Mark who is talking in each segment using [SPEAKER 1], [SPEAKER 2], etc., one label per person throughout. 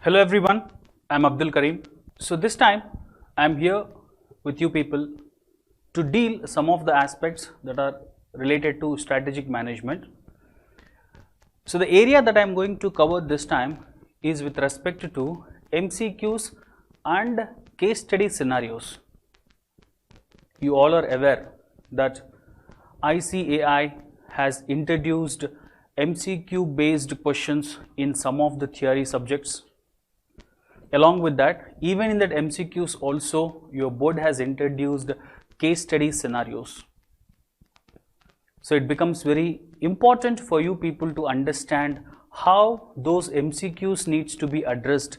[SPEAKER 1] Hello everyone, I'm Abdul Karim. So this time I'm here with you people to deal some of the aspects that are related to strategic management. So the area that I'm going to cover this time is with respect to MCQs and case study scenarios. You all are aware that ICAI has introduced MCQ based questions in some of the theory subjects. Along with that, even in that MCQs also, your board has introduced case study scenarios. So it becomes very important for you people to understand how those MCQs needs to be addressed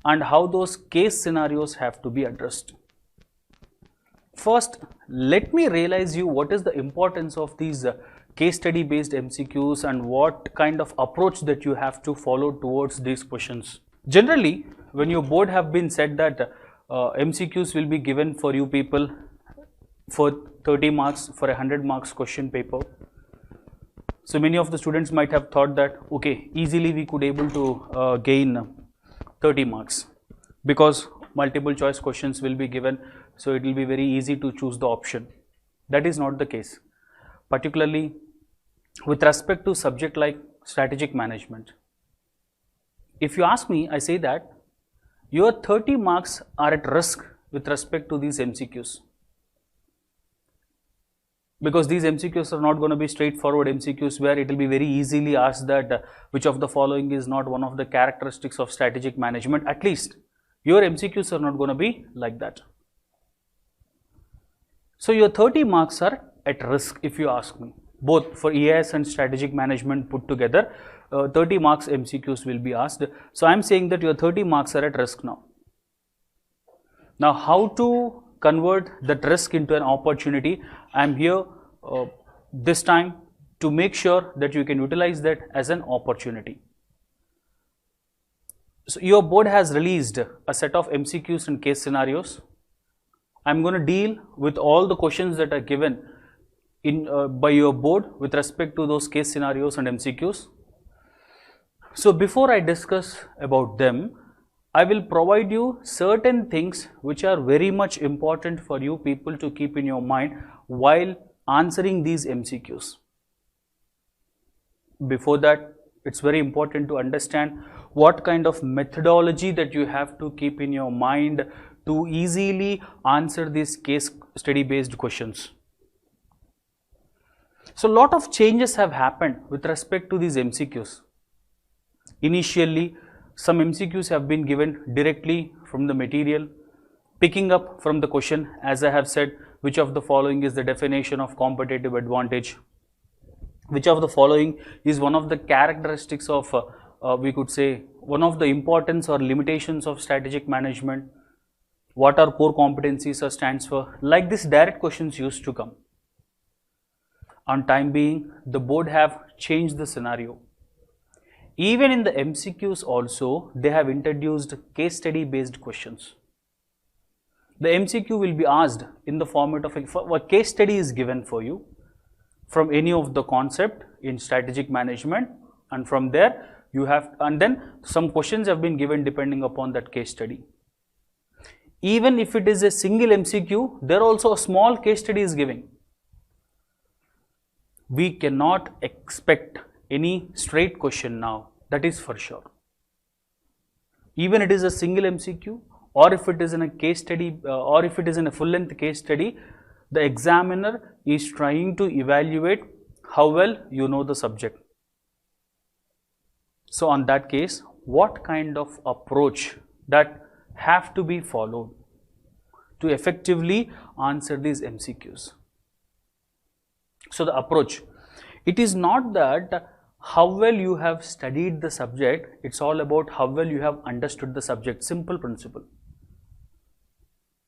[SPEAKER 1] and how those case scenarios have to be addressed. First, let me realize you what is the importance of these case study based MCQs and what kind of approach that you have to follow towards these questions. Generally, when your board have been said that MCQs will be given for you people for 30 marks for a 100 marks question paper. So many of the students might have thought that okay, easily we could able to gain 30 marks because multiple choice questions will be given, so it will be very easy to choose the option. That is not the case, particularly with respect to subject like strategic management. If you ask me, I say that your 30 marks are at risk with respect to these MCQs, because these MCQs are not going to be straightforward MCQs where it will be very easily asked that which of the following is not one of the characteristics of strategic management. At least your MCQs are not going to be like that. So your 30 marks are at risk if you ask me, both for EIS and strategic management put together. 30 marks MCQs will be asked. So I am saying that your 30 marks are at risk now. Now how to convert that risk into an opportunity? I am here this time to make sure that you can utilize that as an opportunity. So your board has released a set of MCQs and case scenarios. I am going to deal with all the questions that are given in by your board with respect to those case scenarios and MCQs. So before I discuss about them, I will provide you certain things which are very much important for you people to keep in your mind while answering these MCQs. Before that, it's very important to understand what kind of methodology that you have to keep in your mind to easily answer these case study based questions. So a lot of changes have happened with respect to these MCQs. Initially, some MCQs have been given directly from the material, picking up from the question, as I have said, which of the following is the definition of competitive advantage, which of the following is one of the characteristics of we could say one of the importance or limitations of strategic management, what are core competencies or stands for. Like this direct questions used to come. On time being, the board have changed the scenario. Even in the MCQs also, they have introduced case study based questions. The MCQ will be asked in the format of a case study is given for you from any of the concept in strategic management, and from there you have, and then some questions have been given depending upon that case study. Even if it is a single MCQ, there also a small case study is given. We cannot expect any straight question now, that is for sure. Even it is a single MCQ, or if it is in a case study, or if it is in a full length case study, the examiner is trying to evaluate how well you know the subject. So on that case, what kind of approach that have to be followed to effectively answer these MCQs? So the approach, it is not that how well you have studied the subject, it's all about how well you have understood the subject. Simple principle.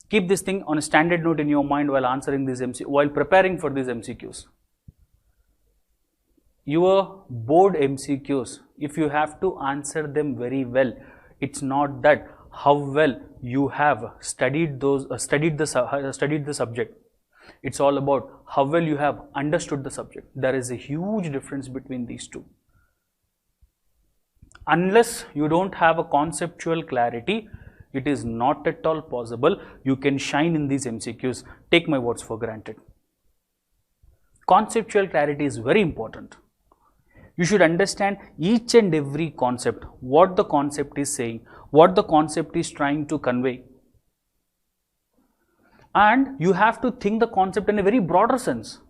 [SPEAKER 1] Keep this thing on a standard note in your mind while answering these while preparing for these MCQs. Your board MCQs, if you have to answer them very well, it's not that how well you have studied those studied the subject. It's all about how well you have understood the subject. There is a huge difference between these two. Unless you don't have a conceptual clarity, it is not at all possible you can shine in these MCQs. Take my words for granted. Conceptual clarity is very important. You should understand each and every concept, what the concept is saying, what the concept is trying to convey. And you have to think the concept in a very broader sense.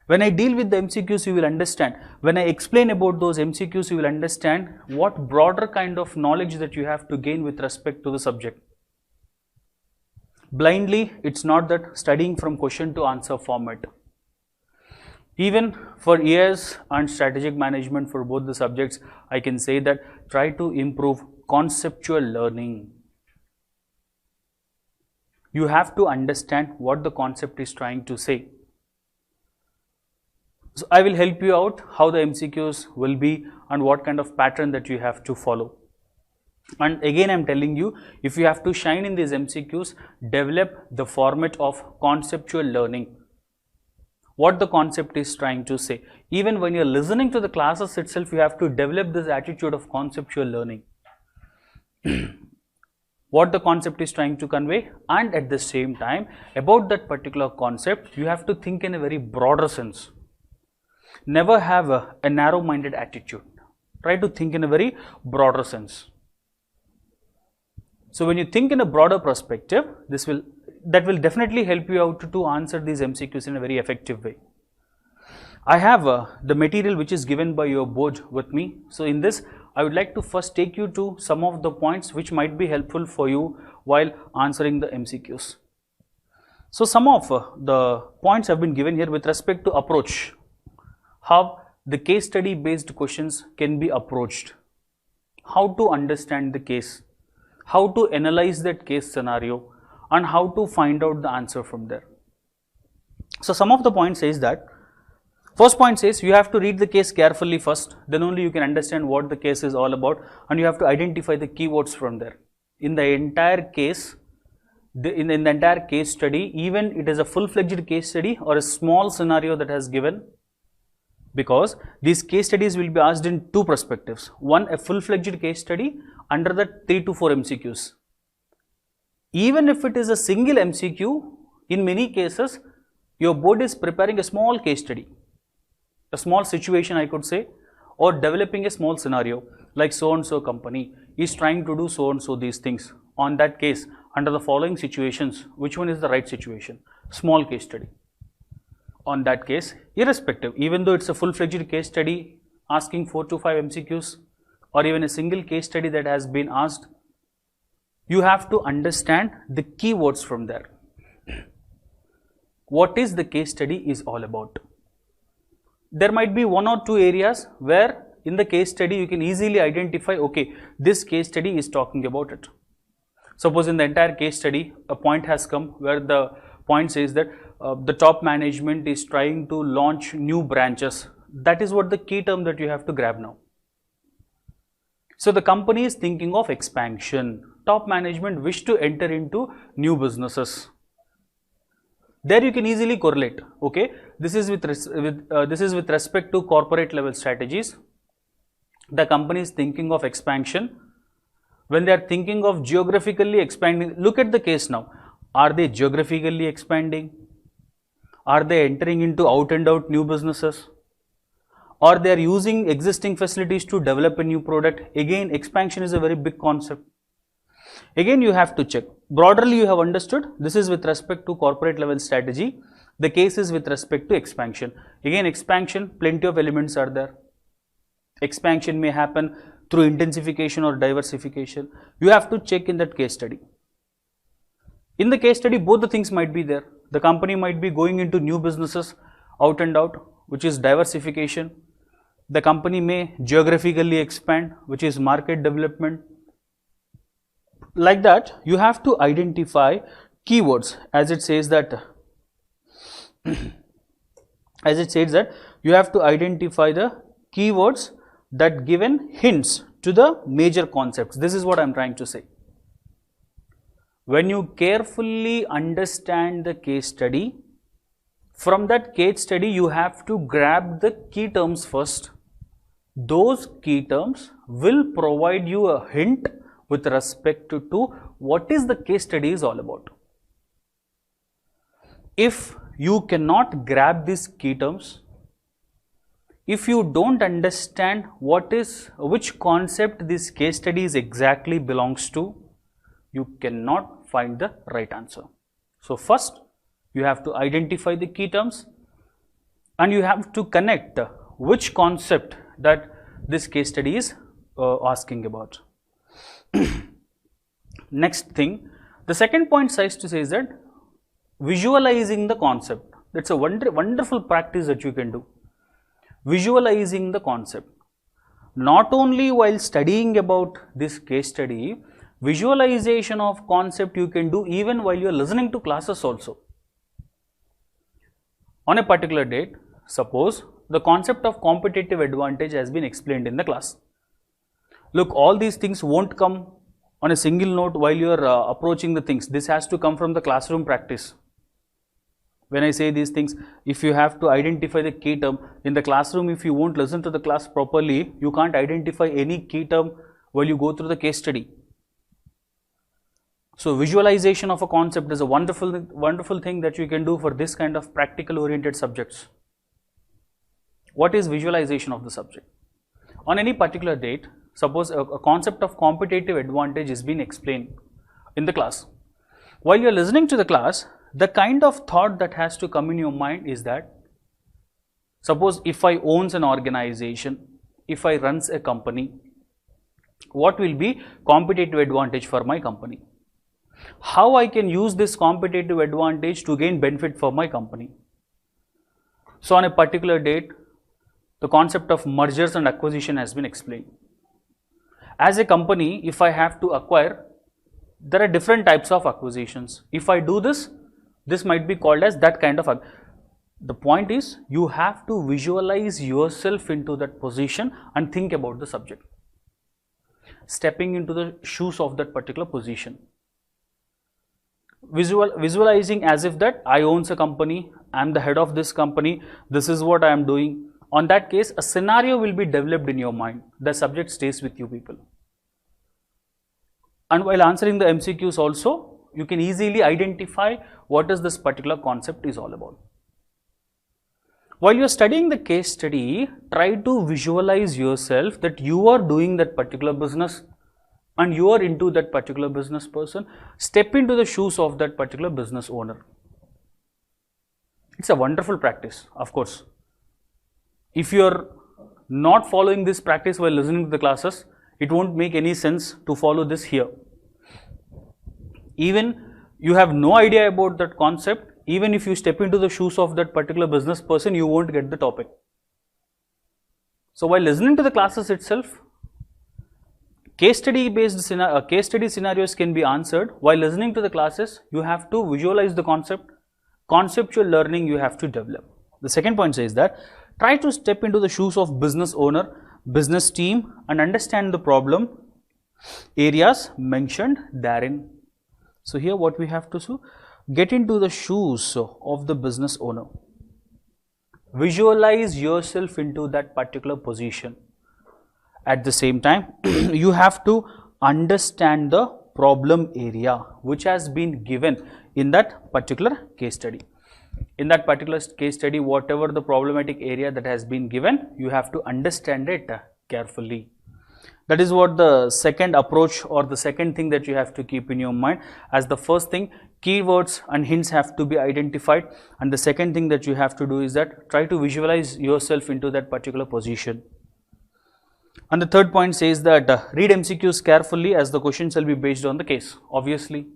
[SPEAKER 1] When I deal with the MCQs, you will understand. When I explain about those MCQs, you will understand what broader kind of knowledge that you have to gain with respect to the subject. Blindly, it's not that studying from question to answer format. Even for ES and strategic management for both the subjects, I can say that try to improve conceptual learning. You have to understand what the concept is trying to say. So I will help you out how the MCQs will be and what kind of pattern that you have to follow. And again I am telling you, if you have to shine in these MCQs, develop the format of conceptual learning. What the concept is trying to say. Even when you are listening to the classes itself, you have to develop this attitude of conceptual learning. What the concept is trying to convey, and at the same time, about that particular concept, you have to think in a very broader sense. Never have a narrow-minded attitude. Try to think in a very broader sense. So when you think in a broader perspective, that will definitely help you out to answer these MCQs in a very effective way. I have the material which is given by your board with me. So in this, I would like to first take you to some of the points which might be helpful for you while answering the MCQs. So some of the points have been given here with respect to approach. How the case study based questions can be approached. How to understand the case. How to analyze that case scenario. And how to find out the answer from there. So some of the points says that, first point says you have to read the case carefully first, then only you can understand what the case is all about, and you have to identify the keywords from there. In the entire case, in the entire case study, even it is a full-fledged case study or a small scenario that has given, because these case studies will be asked in two perspectives. One, a full-fledged case study, under that 3 to 4 MCQs. Even if it is a single MCQ, in many cases, your board is preparing a small case study, a small situation I could say, or developing a small scenario, like so and so company is trying to do so and so these things. On that case, under the following situations, which one is the right situation? Small case study. On that case, irrespective, even though it's a full-fledged case study asking 4 to 5 MCQs, or even a single case study that has been asked, you have to understand the keywords from there. What is the case study is all about. There might be 1 or 2 areas where in the case study you can easily identify, okay, this case study is talking about it. Suppose in the entire case study, a point has come where the point says that the top management is trying to launch new branches. That is what the key term that you have to grab now. So the company is thinking of expansion. Top management wish to enter into new businesses. There you can easily correlate. Okay, this is with respect to corporate level strategies. The company is thinking of expansion. When they are thinking of geographically expanding, look at the case now. Are they geographically expanding? Are they entering into out and out new businesses? Or they are using existing facilities to develop a new product? Again, expansion is a very big concept. Again, you have to check. Broadly, you have understood. This is with respect to corporate level strategy. The case is with respect to expansion. Again, expansion, plenty of elements are there. Expansion may happen through intensification or diversification. You have to check in that case study. In the case study, both the things might be there. The company might be going into new businesses out and out, which is diversification. The company may geographically expand, which is market development. Like that, you have to identify keywords, as it says that you have to identify the keywords that given hints to the major concepts. This is what I am trying to say. When you carefully understand the case study, from that case study you have to grab the key terms first. those key terms will provide you a hint with respect to what is the case study is all about. If you cannot grab these key terms, if you don't understand which concept this case study is exactly belongs to, you cannot find the right answer. So first you have to identify the key terms and you have to connect which concept that this case study is asking about. Next thing, the second point says to say is that visualizing the concept. That's a wonderful practice that you can do. Visualizing the concept. Not only while studying about this case study, visualization of concept you can do even while you are listening to classes also. On a particular date, suppose the concept of competitive advantage has been explained in the class. Look, all these things won't come on a single note while you are approaching the things. This has to come from the classroom practice. When I say these things, if you have to identify the key term in the classroom, if you won't listen to the class properly, you can't identify any key term while you go through the case study. So visualization of a concept is a wonderful thing that you can do for this kind of practical oriented subjects. What is visualization of the subject? On any particular date, suppose a concept of competitive advantage is being explained in the class. While you are listening to the class, the kind of thought that has to come in your mind is that, suppose if I owns an organization, if I runs a company, what will be competitive advantage for my company? How I can use this competitive advantage to gain benefit for my company? So on a particular date, the concept of mergers and acquisition has been explained. As a company, if I have to acquire, there are different types of acquisitions. If I do this might be called as that kind of. The point is, you have to visualize yourself into that position and think about the subject. Stepping into the shoes of that particular position. Visualizing as if that I owns a company, I am the head of this company, this is what I am doing. On that case, a scenario will be developed in your mind. The subject stays with you people. And while answering the MCQs also, you can easily identify what is this particular concept is all about. While you are studying the case study, try to visualize yourself that you are doing that particular business and you are into that particular business person. Step into the shoes of that particular business owner. It's a wonderful practice, of course. If you are not following this practice while listening to the classes, it won't make any sense to follow this here. Even you have no idea about that concept, even if you step into the shoes of that particular business person, you won't get the topic. So while listening to the classes itself, case study scenarios can be answered. While listening to the classes, you have to visualize the concept. Conceptual learning you have to develop. The second point says that try to step into the shoes of business owner, business team and understand the problem areas mentioned therein. So here what we have to do, get into the shoes of the business owner. Visualize yourself into that particular position. At the same time, you have to understand the problem area which has been given in that particular case study. In that particular case study, whatever the problematic area that has been given, you have to understand it carefully. That is what the second approach or the second thing that you have to keep in your mind. As the first thing, keywords and hints have to be identified, and the second thing that you have to do is that try to visualize yourself into that particular position. And the third point says that read MCQs carefully as the questions will be based on the case. Obviously,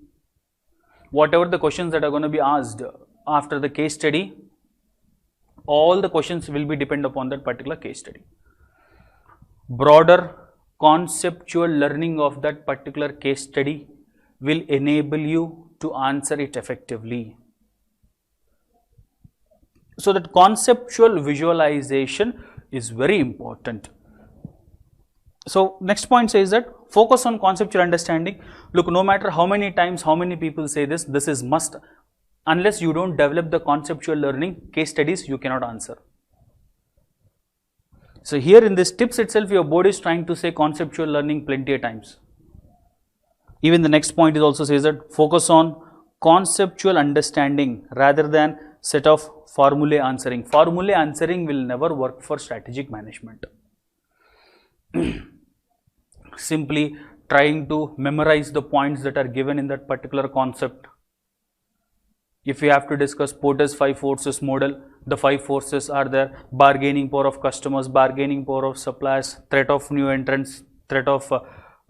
[SPEAKER 1] whatever the questions that are going to be asked after the case study, all the questions will be depend upon that particular case study. Broader conceptual learning of that particular case study will enable you to answer it effectively. So that conceptual visualization is very important. So next point says that focus on conceptual understanding. Look, no matter how many times, how many people say this is must. Unless you don't develop the conceptual learning, case studies you cannot answer. So here in this tips itself, your board is trying to say conceptual learning plenty of times. Even the next point is also says that focus on conceptual understanding rather than set of formulae answering. Formulae answering will never work for strategic management. Simply trying to memorize the points that are given in that particular concept. If we have to discuss Porter's 5 forces model, the 5 forces are there: bargaining power of customers, bargaining power of suppliers, threat of new entrants, threat of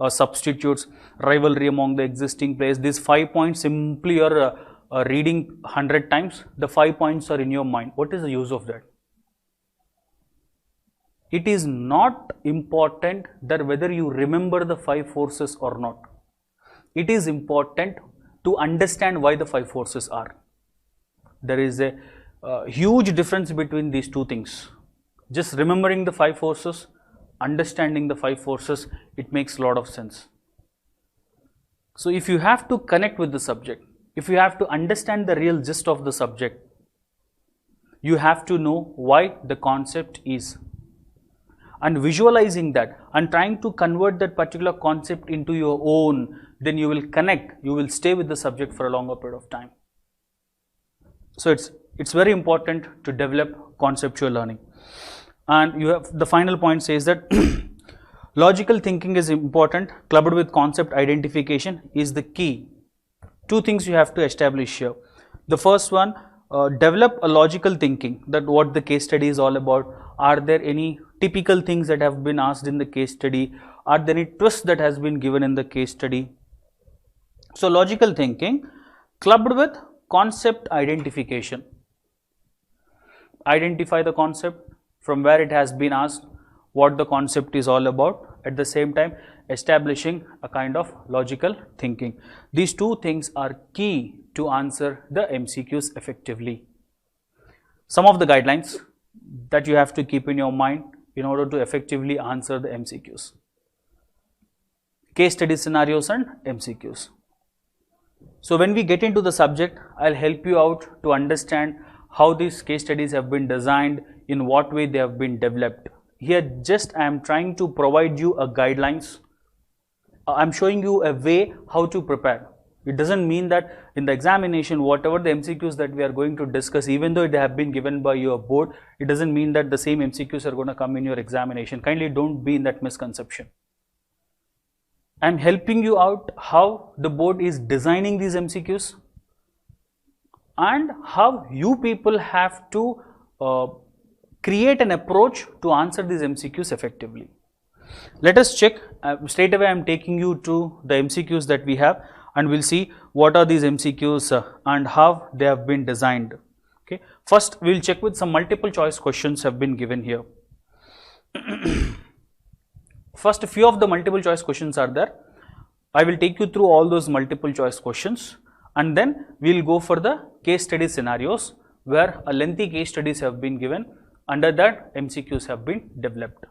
[SPEAKER 1] substitutes, rivalry among the existing players. These 5 points simply you're reading 100 times, the 5 points are in your mind. What is the use of that? It is not important that whether you remember the 5 forces or not. It is important to understand why the 5 forces are. There is a huge difference between these two things. Just remembering the 5 forces, understanding the 5 forces, it makes a lot of sense. So if you have to connect with the subject, if you have to understand the real gist of the subject, you have to know why the concept is. And visualizing that and trying to convert that particular concept into your own, then you will connect, you will stay with the subject for a longer period of time. So it's very important to develop conceptual learning. And you have the final point says that logical thinking is important, clubbed with concept identification is the key. Two things you have to establish here. The first one, develop a logical thinking, that what the case study is all about. Are there any typical things that have been asked in the case study? Are there any twists that has been given in the case study? So logical thinking clubbed with concept identification. Identify the concept, from where it has been asked, what the concept is all about, at the same time establishing a kind of logical thinking. These two things are key to answer the MCQs effectively. Some of the guidelines that you have to keep in your mind in order to effectively answer the MCQs. Case study scenarios and MCQs. So when we get into the subject, I'll help you out to understand how these case studies have been designed, in what way they have been developed. Here just I am trying to provide you a guidelines. I'm showing you a way how to prepare. It doesn't mean that in the examination, whatever the MCQs that we are going to discuss, even though they have been given by your board, it doesn't mean that the same MCQs are going to come in your examination. Kindly don't be in that misconception. I'm helping you out how the board is designing these MCQs and how you people have to create an approach to answer these MCQs effectively. Let us check. Straight away I am taking you to the MCQs that we have, and we'll see what are these MCQs and how they have been designed. Okay. First we'll check with some multiple choice questions have been given here. First, a few of the multiple choice questions are there. I will take you through all those multiple choice questions, and then we'll go for the case study scenarios where a lengthy case studies have been given. Under that, MCQs have been developed.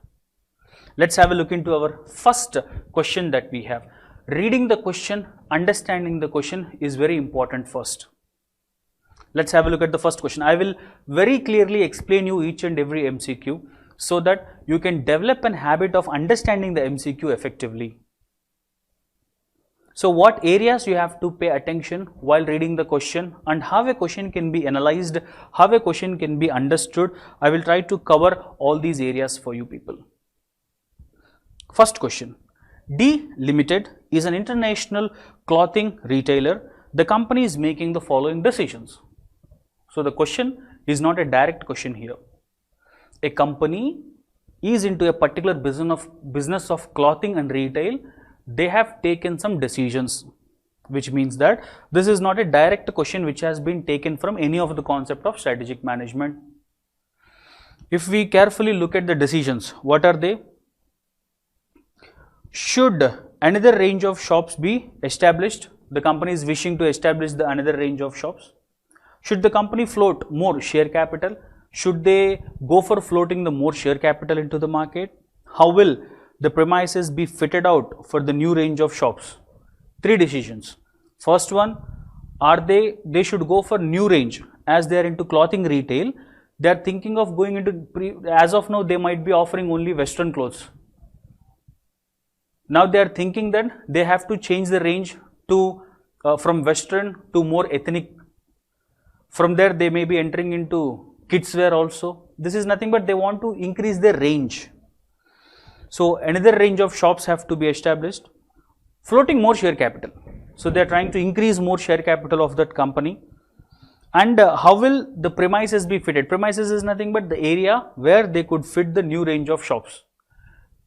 [SPEAKER 1] Let's have a look into our first question that we have. Reading the question, understanding the question is very important first. Let's have a look at the first question. I will very clearly explain you each and every MCQ so that you can develop an habit of understanding the MCQ effectively. So what areas you have to pay attention while reading the question, and how a question can be analyzed, how a question can be understood. I will try to cover all these areas for you people. First question. D Limited is an international clothing retailer. The company is making the following decisions. So the question is not a direct question here. A company is into a particular business of clothing and retail. They have taken some decisions, which means that this is not a direct question which has been taken from any of the concept of strategic management. If we carefully look at the decisions, what are they? Should another range of shops be established? The company is wishing to establish the another range of shops. Should the company float more share capital? Should they go for floating the more share capital into the market? How will the premises be fitted out for the new range of shops? Three decisions. First one, they should go for new range as they are into clothing retail. They are thinking of going into, as of now, they might be offering only Western clothes. Now they are thinking that they have to change the range to from Western to more ethnic. From there, they may be entering into kids wear also. This is nothing but they want to increase their range. So another range of shops have to be established, floating more share capital. So they are trying to increase more share capital of that company. And how will the premises be fitted? Premises is nothing but the area where they could fit the new range of shops.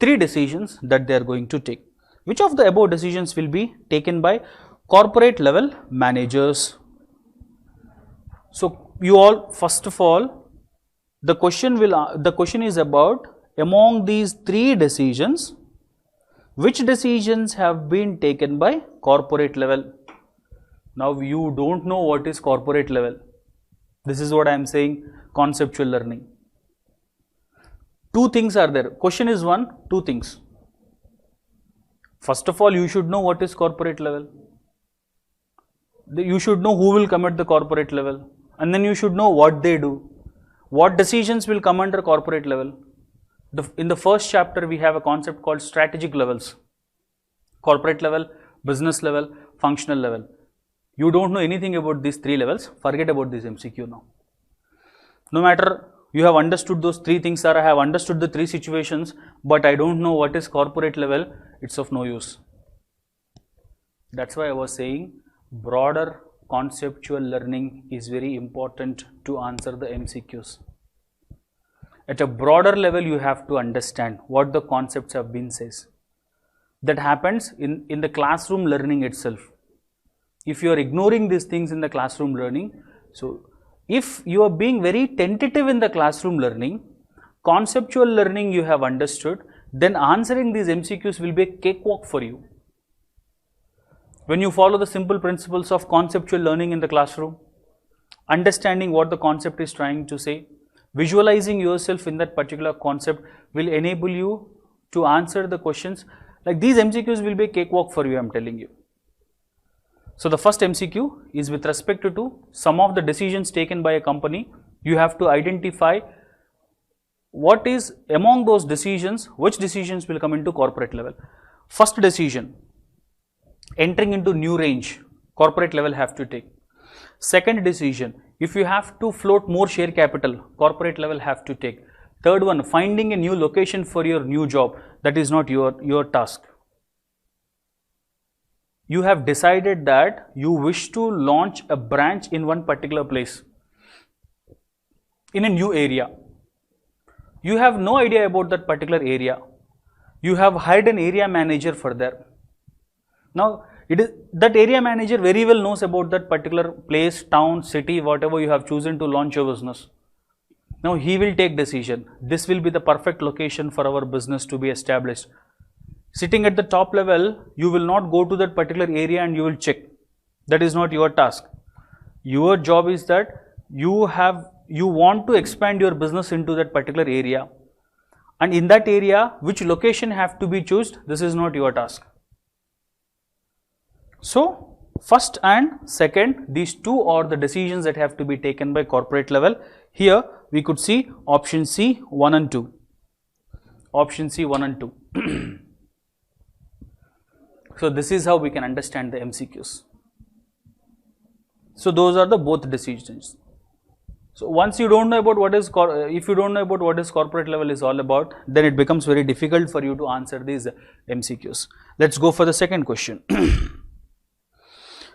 [SPEAKER 1] 3 decisions that they are going to take. Which of the above decisions will be taken by corporate level managers? So you all, first of all, the question is about, among these 3 decisions, which decisions have been taken by corporate level? Now you don't know what is corporate level. This is what I am saying, conceptual learning. 2 things are there. Question is 1, 2 things. First of all, you should know what is corporate level. You should know who will come at the corporate level, and then you should know what they do. What decisions will come under corporate level? In the first chapter, we have a concept called strategic levels. Corporate level, business level, functional level. You don't know anything about these 3 levels, forget about this MCQ now. No matter you have understood those 3 things, or I have understood the 3 situations, but I don't know what is corporate level, it's of no use. That's why I was saying broader conceptual learning is very important to answer the MCQs. At a broader level, you have to understand what the concepts have been says. That happens in the classroom learning itself. If you are ignoring these things in the classroom learning, so if you are being very tentative in the classroom learning, conceptual learning you have understood, then answering these MCQs will be a cakewalk for you. When you follow the simple principles of conceptual learning in the classroom, understanding what the concept is trying to say, visualizing yourself in that particular concept will enable you to answer the questions. Like these MCQs will be a cakewalk for you, I am telling you. So the first MCQ is with respect to some of the decisions taken by a company. You have to identify what is among those decisions, which decisions will come into corporate level. First decision, entering into new range, corporate level have to take. Second decision, if you have to float more share capital, corporate level have to take. Third one, finding a new location for your new job, that is not your task. You have decided that you wish to launch a branch in one particular place, in a new area. You have no idea about that particular area. You have hired an area manager for that. Now, that area manager very well knows about that particular place, town, city, whatever you have chosen to launch your business. Now, he will take decision. This will be the perfect location for our business to be established. Sitting at the top level, you will not go to that particular area and you will check. That is not your task. Your job is that you want to expand your business into that particular area, and in that area, which location have to be chosen, this is not your task. So, first and second, these 2 are the decisions that have to be taken by corporate level. Here, we could see option C, 1 and 2. Option C, 1 and 2. So this is how we can understand the MCQs. So those are the both decisions. So once you don't know about what is, if you don't know about what is corporate level is all about, then it becomes very difficult for you to answer these MCQs. Let's go for the second question.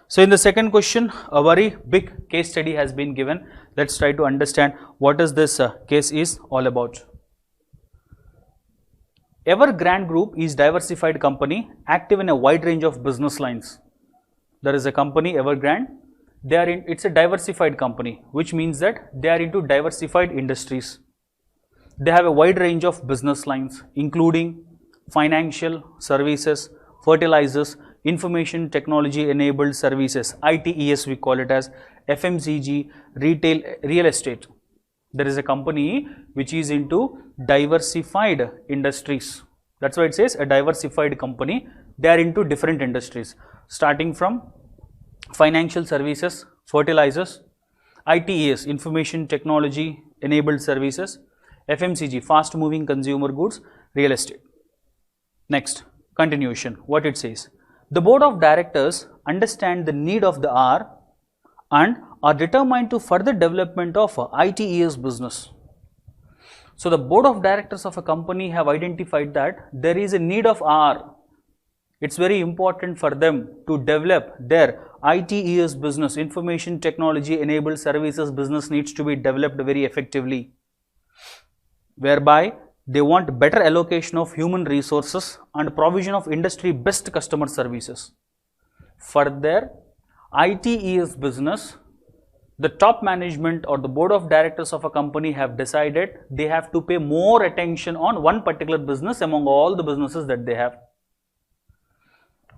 [SPEAKER 1] So in the second question, a very big case study has been given. Let's try to understand what is this case is all about. Evergrande Group is diversified company active in a wide range of business lines. There is a company Evergrande. It's a diversified company, which means that they are into diversified industries. They have a wide range of business lines, including financial services, fertilizers, information technology enabled services, ITES we call it as, FMCG, retail, real estate. There is a company which is into diversified industries. That's why it says a diversified company. They are into different industries, starting from financial services, fertilizers, ITES, information technology enabled services, FMCG, fast moving consumer goods, real estate. Next, continuation, what it says. The board of directors understand the need of the hour and are determined to further development of ITES business. So the board of directors of a company have identified that there is a need of hour. It's very important for them to develop their ITES business, information technology enabled services business needs to be developed very effectively, whereby they want better allocation of human resources and provision of industry best customer services. For their ITES business, the top management or the board of directors of a company have decided they have to pay more attention on one particular business among all the businesses that they have.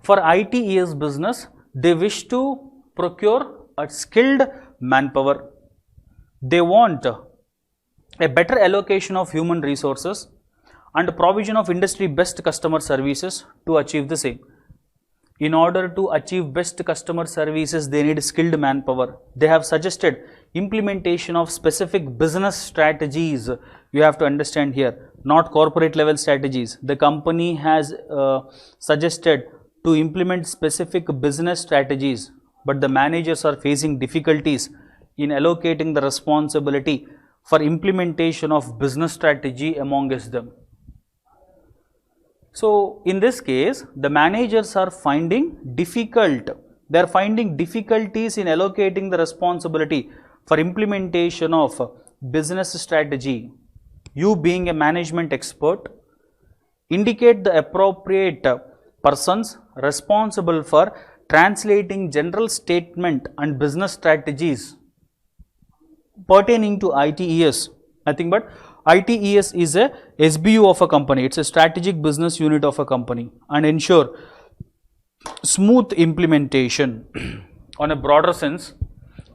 [SPEAKER 1] For ITES business, they wish to procure a skilled manpower. They want a better allocation of human resources and provision of industry best customer services to achieve the same. In order to achieve best customer services, they need skilled manpower. They have suggested implementation of specific business strategies. You have to understand here, not corporate level strategies. The company has suggested to implement specific business strategies, but the managers are facing difficulties in allocating the responsibility for implementation of business strategy amongst them. So in this case, the managers are finding difficulties in allocating the responsibility for implementation of business strategy. You being a management expert, indicate the appropriate persons responsible for translating general statement and business strategies pertaining to ITES. Nothing but ITES is a SBU of a company. It's a strategic business unit of a company, and ensure smooth implementation. On a broader sense,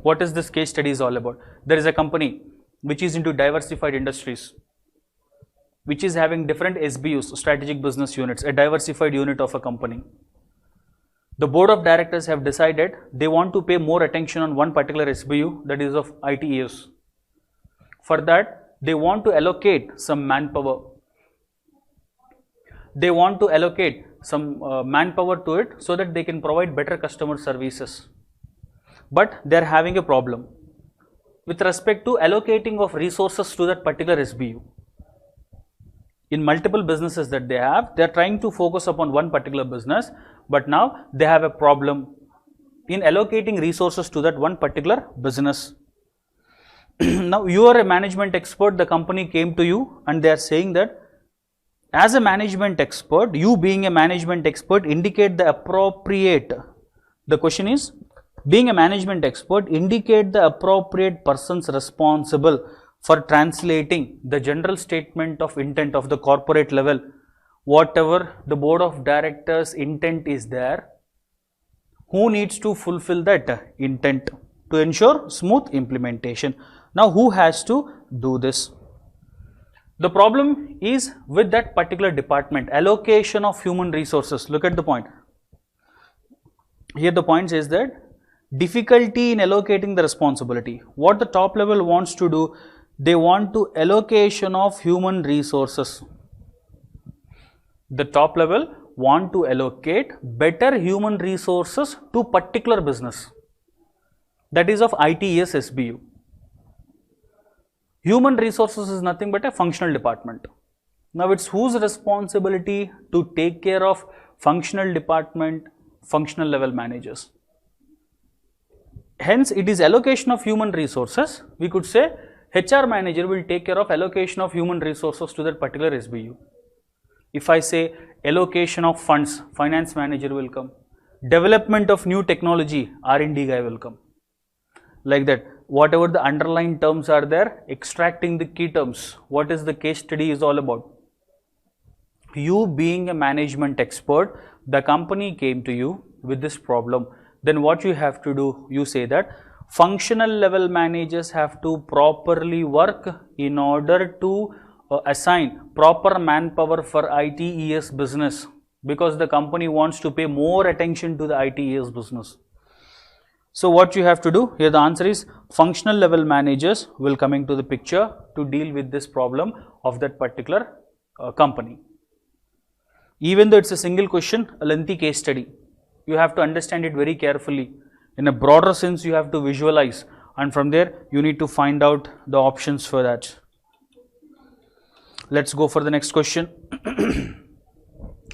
[SPEAKER 1] what is this case study is all about? There is a company which is into diversified industries, which is having different SBUs, strategic business units, a diversified unit of a company. The board of directors have decided they want to pay more attention on one particular SBU, that is of ITES. For that, they want to allocate some manpower. They want to allocate some manpower to it so that they can provide better customer services. But they are having a problem with respect to allocating of resources to that particular SBU. In multiple businesses that they are trying to focus upon one particular business, but now they have a problem in allocating resources to that one particular business. Now you are a management expert, the company came to you and they are saying that as a management expert, you being a management expert, indicate the appropriate, the question is, being a management expert, indicate the appropriate persons responsible for translating the general statement of intent of the corporate level, whatever the board of directors intent is there, who needs to fulfill that intent to ensure smooth implementation. Now who has to do this? The problem is with that particular department, allocation of human resources. Look at the point. Here the point says that difficulty in allocating the responsibility. What the top level wants to do, they want to allocation of human resources. The top level want to allocate better human resources to particular business, that is of ITES SBU. Human resources is nothing but a functional department. Now it's whose responsibility to take care of functional department, functional level managers. Hence it is allocation of human resources. We could say HR manager will take care of allocation of human resources to that particular SBU. If I say allocation of funds, finance manager will come. Development of new technology, R&D guy will come. Like that, whatever the underlying terms are there, extracting the key terms, what is the case study is all about. You being a management expert, the company came to you with this problem, then what you have to do, you say that functional level managers have to properly work in order to assign proper manpower for ITES business, because the company wants to pay more attention to the ITES business. So what you have to do here, the answer is functional level managers will come into the picture to deal with this problem of that particular company. Even though it's a single question, a lengthy case study, you have to understand it very carefully. In a broader sense, you have to visualize, and from there you need to find out the options for that. Let's go for the next question.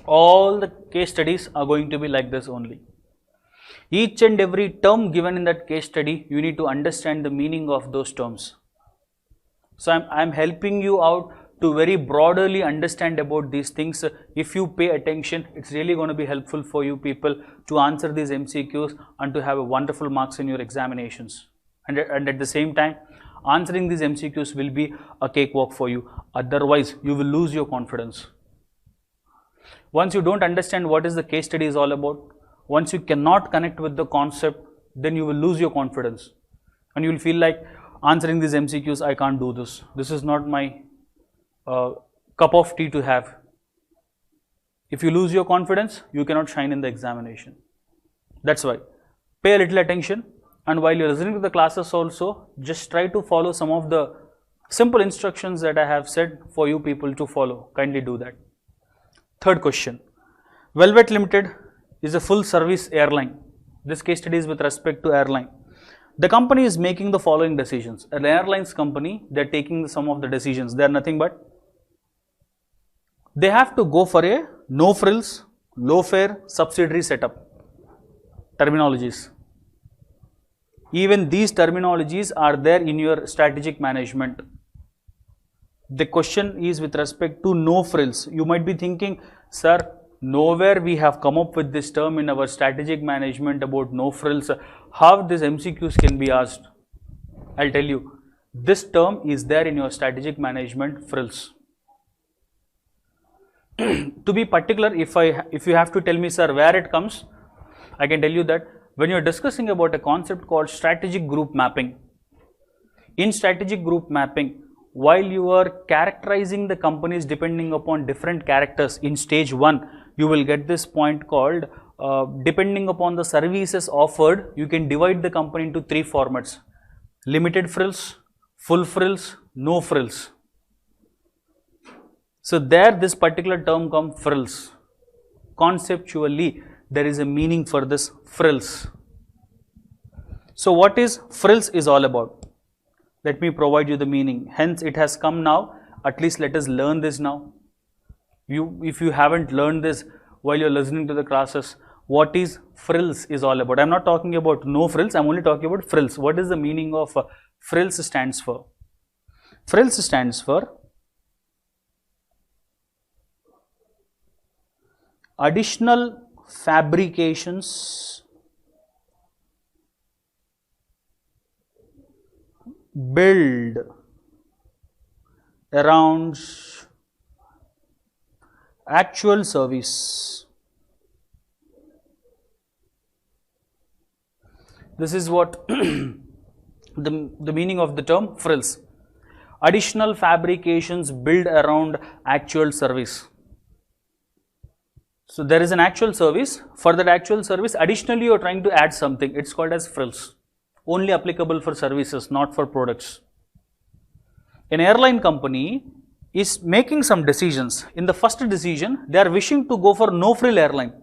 [SPEAKER 1] All the case studies are going to be like this only. Each and every term given in that case study, you need to understand the meaning of those terms. So I'm helping you out to very broadly understand about these things. If you pay attention, it's really going to be helpful for you people to answer these MCQs and to have a wonderful marks in your examinations. And at the same time, answering these MCQs will be a cakewalk for you. Otherwise, you will lose your confidence. Once you don't understand what is the case study is all about, once you cannot connect with the concept, then you will lose your confidence. And you will feel like answering these MCQs, I can't do this. This is not my cup of tea to have. If you lose your confidence, you cannot shine in the examination. That's why. Pay a little attention, and while you're listening to the classes also, just try to follow some of the simple instructions that I have said for you people to follow. Kindly do that. Third question. Velvet Limited is a full service airline. This case study is with respect to airline. The company is making the following decisions. An airlines company, they are taking some of the decisions. They are nothing but, they have to go for a no frills, low fare subsidiary setup. Terminologies. Even these terminologies are there in your strategic management. The question is with respect to no frills. You might be thinking, sir, nowhere we have come up with this term in our strategic management about no frills. How these MCQs can be asked? I'll tell you. This term is there in your strategic management, frills. To be particular, if you have to tell me, sir, where it comes, I can tell you that when you're discussing about a concept called strategic group mapping. In strategic group mapping, while you are characterizing the companies depending upon different characters in stage 1, you will get this point called depending upon the services offered, you can divide the company into 3 formats: limited frills, full frills, no frills. So there this particular term comes frills. Conceptually, there is a meaning for this frills. So what is frills is all about? Let me provide you the meaning. Hence it has come now. At least let us learn this now. If you haven't learned this while you're listening to the classes, what is frills is all about. I'm not talking about no frills, I'm only talking about frills. What is the meaning of frills stands for? Frills stands for additional fabrications build around actual service. This is what the meaning of the term frills. Additional fabrications build around actual service. So there is an actual service. For that actual service, additionally you are trying to add something. It's called as frills. Only applicable for services, not for products. An airline company is making some decisions. In the first decision, they are wishing to go for no frill airline.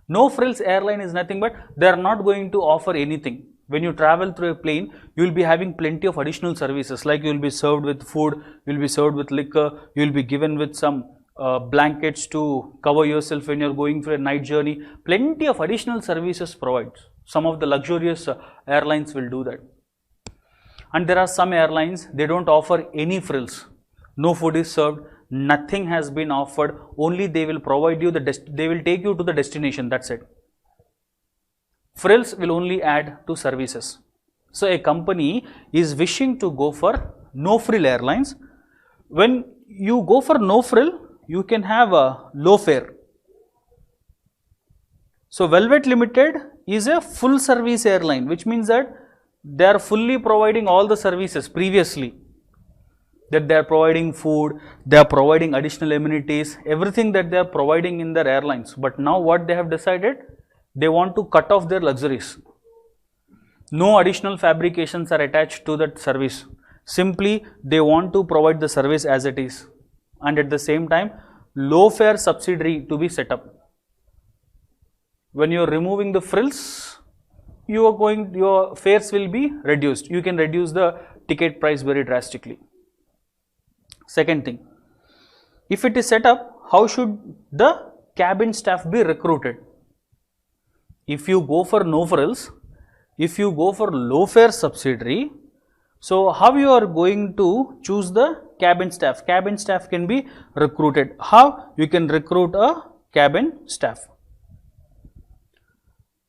[SPEAKER 1] No frills airline is nothing but they are not going to offer anything. When you travel through a plane, you will be having plenty of additional services, like you will be served with food, you will be served with liquor, you will be given with some blankets to cover yourself when you are going for a night journey. Plenty of additional services provided. Some of the luxurious airlines will do that. And there are some airlines, they don't offer any frills. No food is served, nothing has been offered, only they will provide you they will take you to the destination, that's it. Frills will only add to services. So a company is wishing to go for no frill airlines. When you go for no frill, you can have a low fare. So Velvet Limited is a full service airline, which means that they are fully providing all the services previously. That they are providing food, they are providing additional amenities, everything that they are providing in their airlines. But now what they have decided, they want to cut off their luxuries. No additional fabrications are attached to that service. Simply they want to provide the service as it is, and at the same time low fare subsidiary to be set up. When you are removing the frills, your fares will be reduced. You can reduce the ticket price very drastically. Second thing, if it is set up, how should the cabin staff be recruited? If you go for no frills, if you go for low fare subsidiary, so how you are going to choose the cabin staff? Cabin staff can be recruited. How? You can recruit a cabin staff.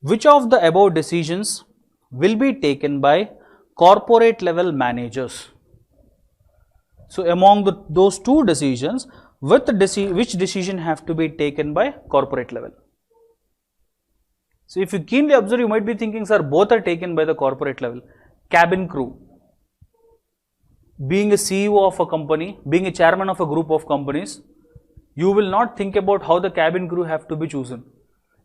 [SPEAKER 1] Which of the above decisions will be taken by corporate level managers? So among those two decisions, which decision have to be taken by corporate level? So if you keenly observe, you might be thinking, sir, both are taken by the corporate level. Cabin crew, being a CEO of a company, being a chairman of a group of companies, you will not think about how the cabin crew have to be chosen.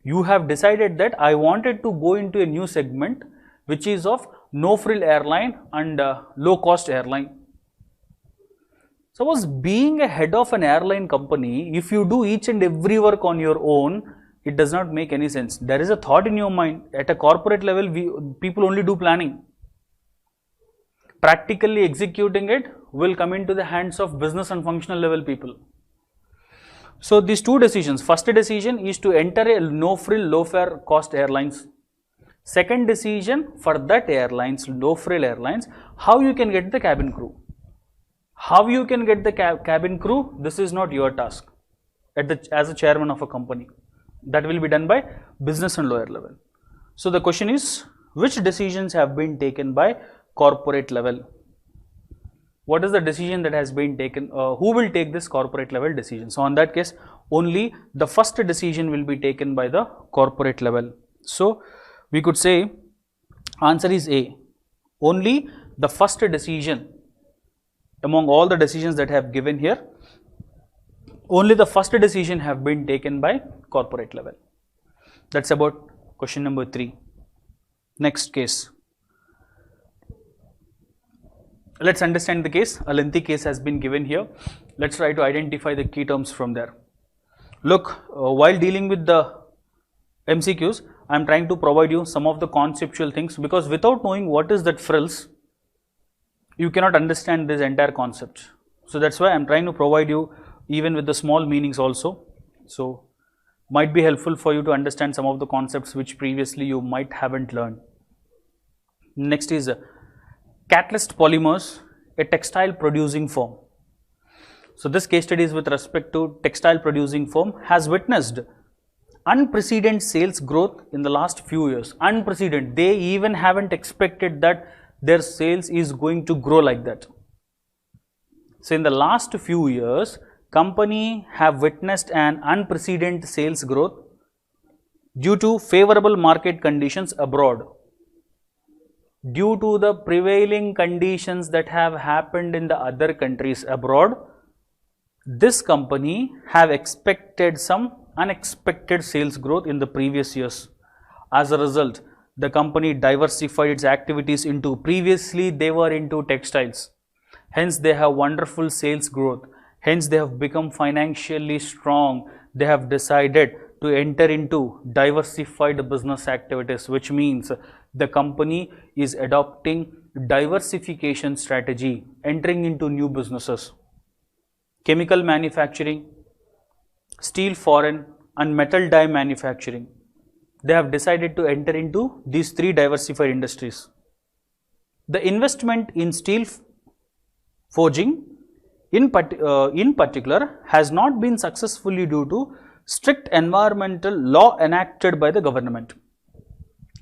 [SPEAKER 1] You have decided that I wanted to go into a new segment which is of no frill airline and low cost airline. Suppose being a head of an airline company, if you do each and every work on your own, it does not make any sense. There is a thought in your mind. At a corporate level, people only do planning. Practically executing it will come into the hands of business and functional level people. So these two decisions, first decision is to enter a no frill low fare cost airlines. Second decision for that airlines, low frill airlines, how you can get the cabin crew. How you can get the cabin crew, this is not your task as a chairman of a company. That will be done by business and lower level. So the question is, which decisions have been taken by corporate level? What is the decision that has been taken? Who will take this corporate level decision? So on that case, only the first decision will be taken by the corporate level. So we could say answer is A. Only the first decision among all the decisions that I have given here, only the first decision have been taken by corporate level. That's about question number 3. Next case. Let's understand the case. A lengthy case has been given here. Let's try to identify the key terms from there. Look, while dealing with the MCQs, I am trying to provide you some of the conceptual things, because without knowing what is that frills, you cannot understand this entire concept. So that's why I am trying to provide you even with the small meanings also. So might be helpful for you to understand some of the concepts which previously you might haven't learned. Next is Catalyst Polymers, a textile producing firm. So this case study is with respect to textile producing firm, has witnessed unprecedented sales growth in the last few years. Unprecedented. They even haven't expected that their sales is going to grow like that. So in the last few years, company have witnessed an unprecedented sales growth due to favorable market conditions abroad. Due to the prevailing conditions that have happened in the other countries abroad, this company have expected some unexpected sales growth in the previous years. As a result, the company diversified its activities into, previously they were into textiles, hence they have wonderful sales growth, hence they have become financially strong. They have decided to enter into diversified business activities, which means the company is adopting diversification strategy, entering into new businesses, chemical manufacturing, steel foreign and metal die manufacturing. They have decided to enter into these 3 diversified industries. The investment in steel forging in particular has not been successfully due to strict environmental law enacted by the government.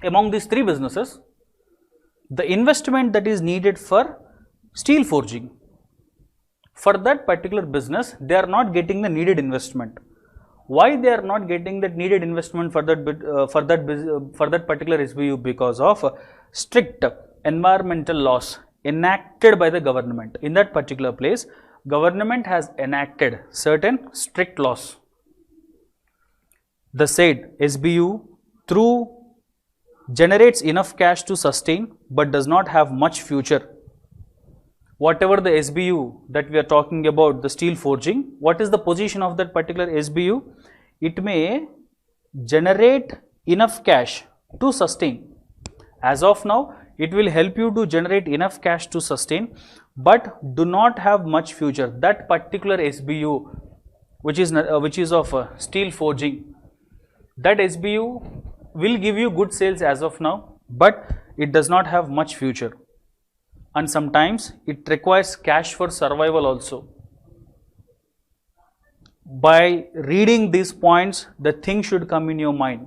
[SPEAKER 1] Among these 3 businesses, the investment that is needed for steel forging, for that particular business, they are not getting the needed investment. Why they are not getting that needed investment for that particular SBU? Because of strict environmental laws enacted by the government. In that particular place, government has enacted certain strict laws. The said SBU, through generates enough cash to sustain but does not have much future. Whatever the SBU that we are talking about, the steel forging, what is the position of that particular SBU? It may generate enough cash to sustain. As of now, it will help you to generate enough cash to sustain, but do not have much future. That particular SBU, which is of steel forging, that SBU will give you good sales as of now, but it does not have much future. And sometimes it requires cash for survival also. By reading these points, the thing should come in your mind.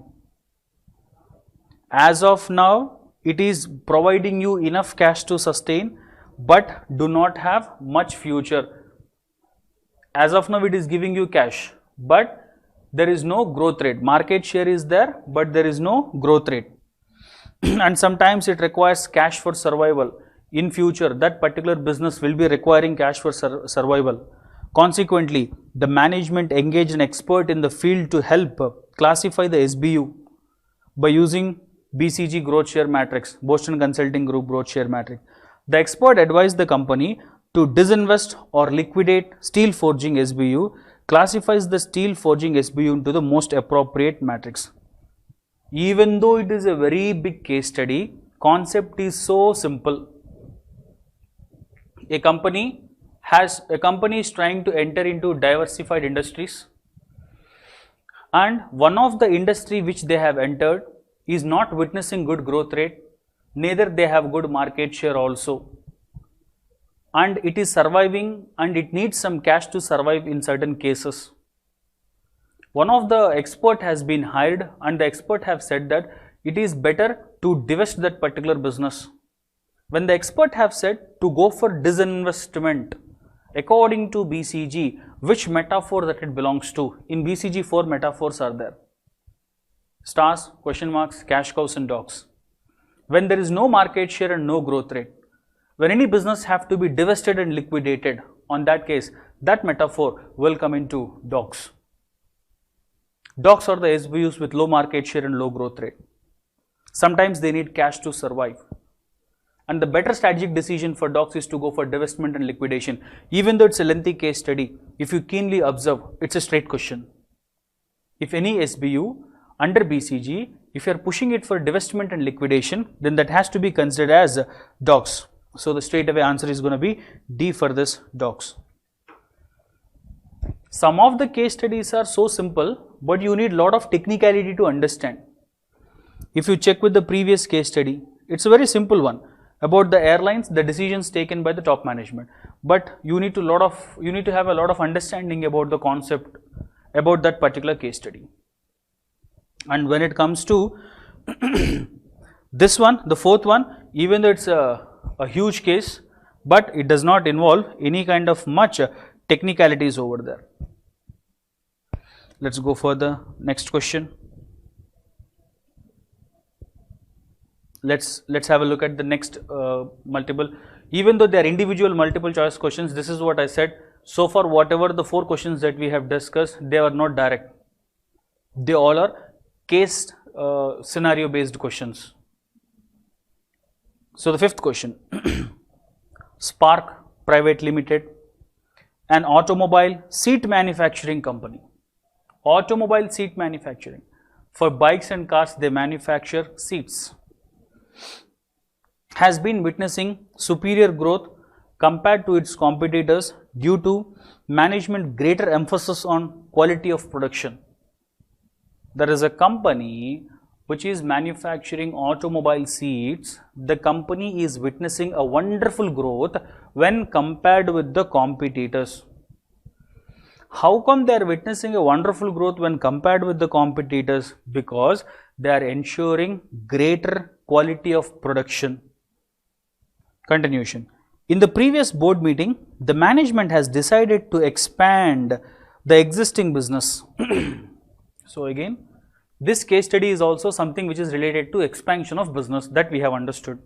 [SPEAKER 1] As of now, it is providing you enough cash to sustain, but do not have much future. As of now, it is giving you cash, but there is no growth rate. Market share is there, but there is no growth rate. And sometimes it requires cash for survival. In future, that particular business will be requiring cash for survival. Consequently, the management engaged an expert in the field to help classify the SBU by using BCG growth share matrix, Boston Consulting Group growth share matrix. The expert advised the company to disinvest or liquidate steel forging SBU, classifies the steel forging SBU into the most appropriate matrix. Even though it is a very big case study, concept is so simple. A company is trying to enter into diversified industries, and one of the industry which they have entered is not witnessing good growth rate, neither they have good market share also, and it is surviving and it needs some cash to survive in certain cases. One of the expert has been hired, and the expert have said that it is better to divest that particular business. When the expert have said to go for disinvestment, according to BCG, which metaphor that it belongs to? In BCG, 4 metaphors are there: stars, question marks, cash cows and dogs. When there is no market share and no growth rate, when any business have to be divested and liquidated, on that case, that metaphor will come into dogs. Dogs are the SBUs with low market share and low growth rate. Sometimes they need cash to survive. And the better strategic decision for dogs is to go for divestment and liquidation. Even though it's a lengthy case study, if you keenly observe, it's a straight question. If any SBU under BCG, if you are pushing it for divestment and liquidation, then that has to be considered as dogs. So the straight away answer is going to be D for this, dogs. Some of the case studies are so simple, but you need a lot of technicality to understand. If you check with the previous case study, it's a very simple one about the airlines, the decisions taken by the top management. But you need to have a lot of understanding about the concept about that particular case study. And when it comes to this one, the fourth one, even though it's a huge case, but it does not involve any kind of much technicalities over there. Let's go for the next question. Let's have a look at the next multiple. Even though they are individual multiple choice questions, this is what I said. So far, whatever the 4 questions that we have discussed, they are not direct. They all are case scenario based questions. So the 5th question, Spark Private Limited, an automobile seat manufacturing company. Automobile seat manufacturing. For bikes and cars, they manufacture seats. Has been witnessing superior growth compared to its competitors due to management greater emphasis on quality of production. There is a company which is manufacturing automobile seats. The company is witnessing a wonderful growth when compared with the competitors. How come they are witnessing a wonderful growth when compared with the competitors? Because they are ensuring greater quality of production. Continuation. In the previous board meeting, the management has decided to expand the existing business. So again, this case study is also something which is related to expansion of business that we have understood.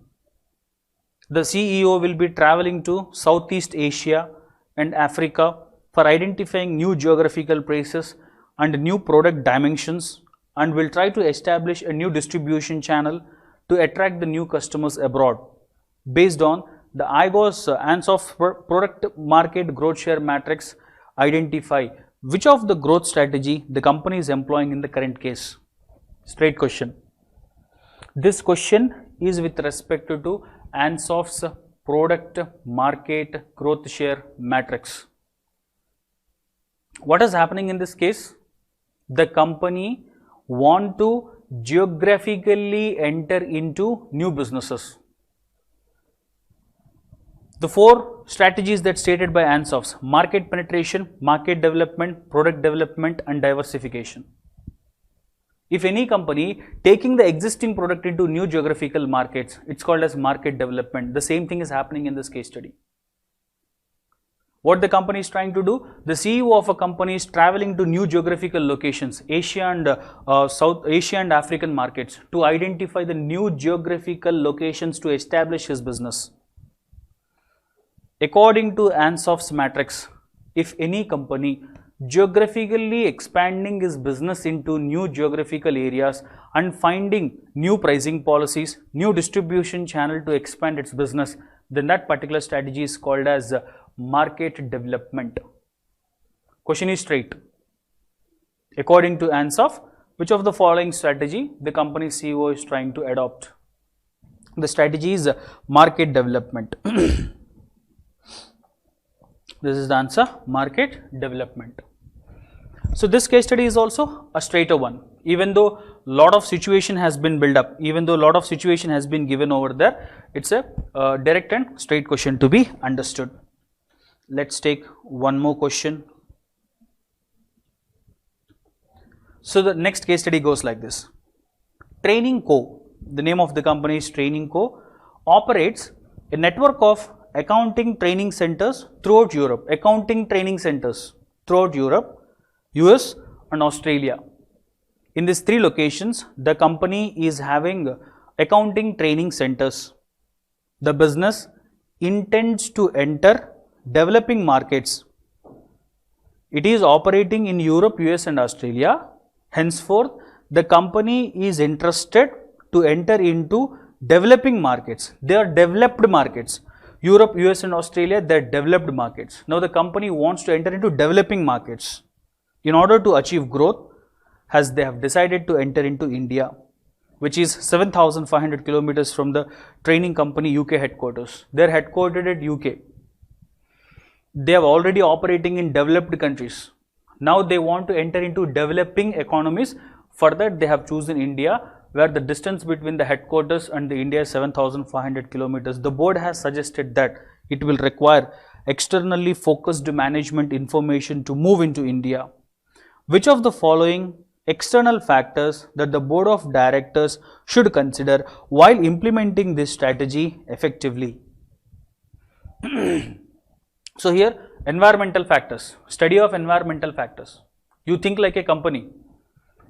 [SPEAKER 1] The CEO will be traveling to Southeast Asia and Africa for identifying new geographical places and new product dimensions, and will try to establish a new distribution channel to attract the new customers abroad based on the Ansoff product market growth share matrix. Identify which of the growth strategy the company is employing in the current case. Straight question. This question is with respect to Ansoff's product market growth share matrix. What is happening in this case? The company want to geographically enter into new businesses. The four strategies that stated by Ansoff's: market penetration, market development, product development and diversification. If any company taking the existing product into new geographical markets, it's called as market development. The same thing is happening in this case study. What the company is trying to do, the CEO of a company is traveling to new geographical locations, Asia and South Asia and African markets, to identify the new geographical locations to establish his business. According to Ansoff's matrix, if any company geographically expanding his business into new geographical areas and finding new pricing policies, new distribution channel to expand its business, then that particular strategy is called as market development. Question is straight. According to Ansoff, which of the following strategy the company CEO is trying to adopt? The strategy is market development. This is the answer, market development. So this case study is also a straighter one. Even though lot of situation has been built up, even though lot of situation has been given over there, it's a direct and straight question to be understood. Let's take one more question. So the next case study goes like this. Training Co, the name of the company is Training Co, operates a network of accounting training centers throughout Europe. Accounting training centers throughout Europe, US and Australia. In these three locations, the company is having accounting training centers. The business intends to enter developing markets. It is operating in Europe, US and Australia. Henceforth, the company is interested to enter into developing markets. They are developed markets. Europe, US and Australia, they are developed markets. Now the company wants to enter into developing markets. In order to achieve growth, as they have decided to enter into India, which is 7,500 kilometers from the training company UK headquarters. They are headquartered at UK. They are already operating in developed countries. Now they want to enter into developing economies. For that, they have chosen India, where the distance between the headquarters and the India is 7,500 kilometers. The board has suggested that it will require externally focused management information to move into India. Which of the following external factors that the board of directors should consider while implementing this strategy effectively? So here, environmental factors, study of environmental factors. You think like a company.